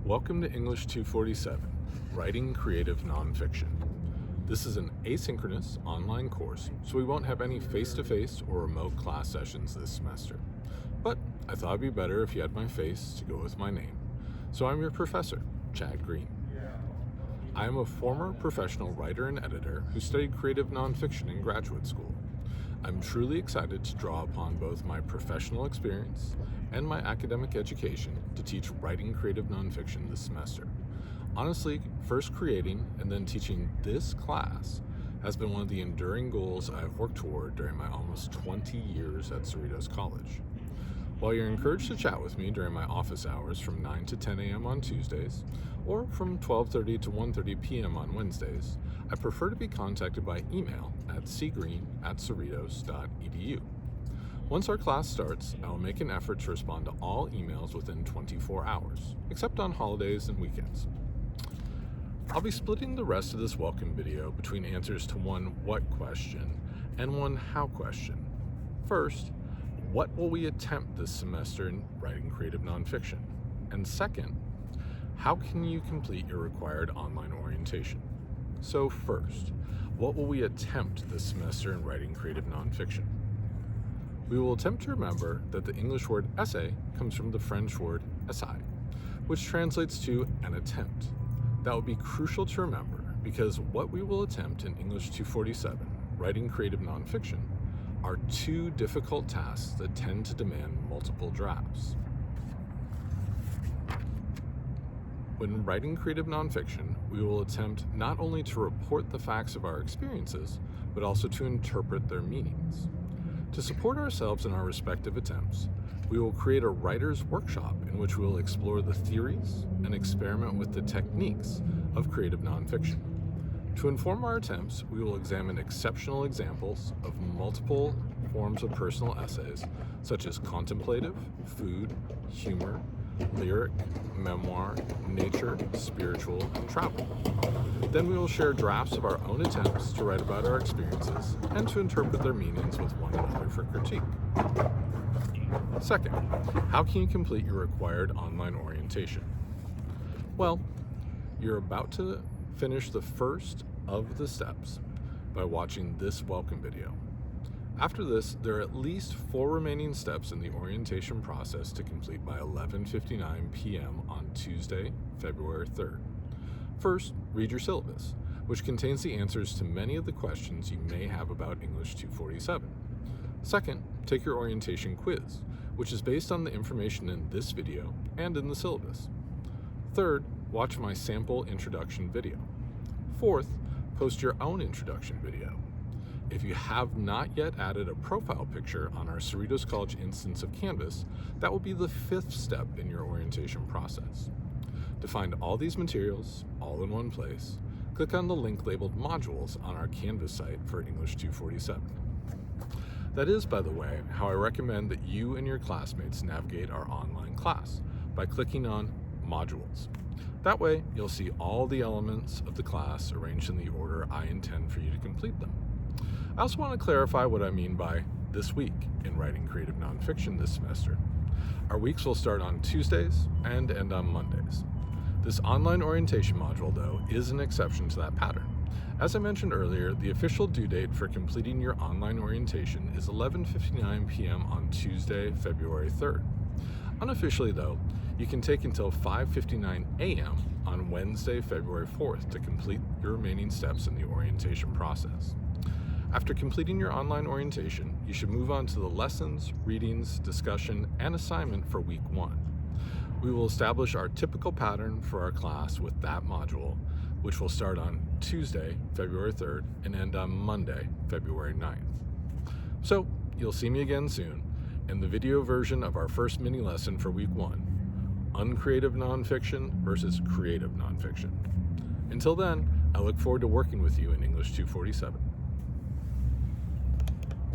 Welcome to English 247, Writing Creative Nonfiction. This is an asynchronous online course, so we won't have any face-to-face or remote class sessions this semester. But I thought it'd be better if you had my face to go with my name. So I'm your professor, Chad Greene. I am a former professional writer and editor who studied creative nonfiction in graduate school. I'm truly excited to draw upon both my professional experience and my academic education to teach writing creative nonfiction this semester. Honestly, first creating and then teaching this class has been one of the enduring goals I have worked toward during my almost 20 years at Cerritos College. While you're encouraged to chat with me during my office hours from 9 to 10 a.m. on Tuesdays, or from 12:30 to 1:30 p.m. on Wednesdays, I prefer to be contacted by email at cgreen@cerritos.edu. Once our class starts, I will make an effort to respond to all emails within 24 hours, except on holidays and weekends. I'll be splitting the rest of this welcome video between answers to one what question and one how question. First, what will we attempt this semester in writing creative nonfiction? And second, how can you complete your required online orientation? So first, what will we attempt this semester in writing creative nonfiction? We will attempt to remember that the English word essay comes from the French word essayer, which translates to an attempt. That will be crucial to remember because what we will attempt in English 247, writing creative nonfiction, are two difficult tasks that tend to demand multiple drafts. When writing creative nonfiction, we will attempt not only to report the facts of our experiences, but also to interpret their meanings. To support ourselves in our respective attempts, we will create a writer's workshop in which we will explore the theories and experiment with the techniques of creative nonfiction. To inform our attempts, we will examine exceptional examples of multiple forms of personal essays, such as contemplative, food, humor, lyric, memoir, nature, spiritual, and travel. Then we will share drafts of our own attempts to write about our experiences and to interpret their meanings with one another for critique. Second, how can you complete your required online orientation? Well, you're about to finish the first of the steps by watching this welcome video. After this, there are at least 4 remaining steps in the orientation process to complete by 11:59 p.m. on Tuesday, February 3rd. First, read your syllabus, which contains the answers to many of the questions you may have about English 247. Second, take your orientation quiz, which is based on the information in this video and in the syllabus. Third, watch my sample introduction video. Fourth, post your own introduction video. If you have not yet added a profile picture on our Cerritos College instance of Canvas, that will be the 5th step in your orientation process. To find all these materials, all in one place, click on the link labeled Modules on our Canvas site for English 247. That is, by the way, how I recommend that you and your classmates navigate our online class, by clicking on Modules. That way, you'll see all the elements of the class arranged in the order I intend for you to complete them. I also want to clarify what I mean by this week in writing creative nonfiction this semester. Our weeks will start on Tuesdays and end on Mondays. This online orientation module, though, is an exception to that pattern. As I mentioned earlier, the official due date for completing your online orientation is 11:59 p.m. on Tuesday, February 3rd. Unofficially, though, you can take until 5:59 a.m. on Wednesday, February 4th to complete your remaining steps in the orientation process. After completing your online orientation, you should move on to the lessons, readings, discussion, and assignment for week 1. We will establish our typical pattern for our class with that module, which will start on Tuesday, February 3rd, and end on Monday, February 9th. So, you'll see me again soon in the video version of our first mini lesson for week 1, uncreative nonfiction versus creative nonfiction. Until then, I look forward to working with you in English 247.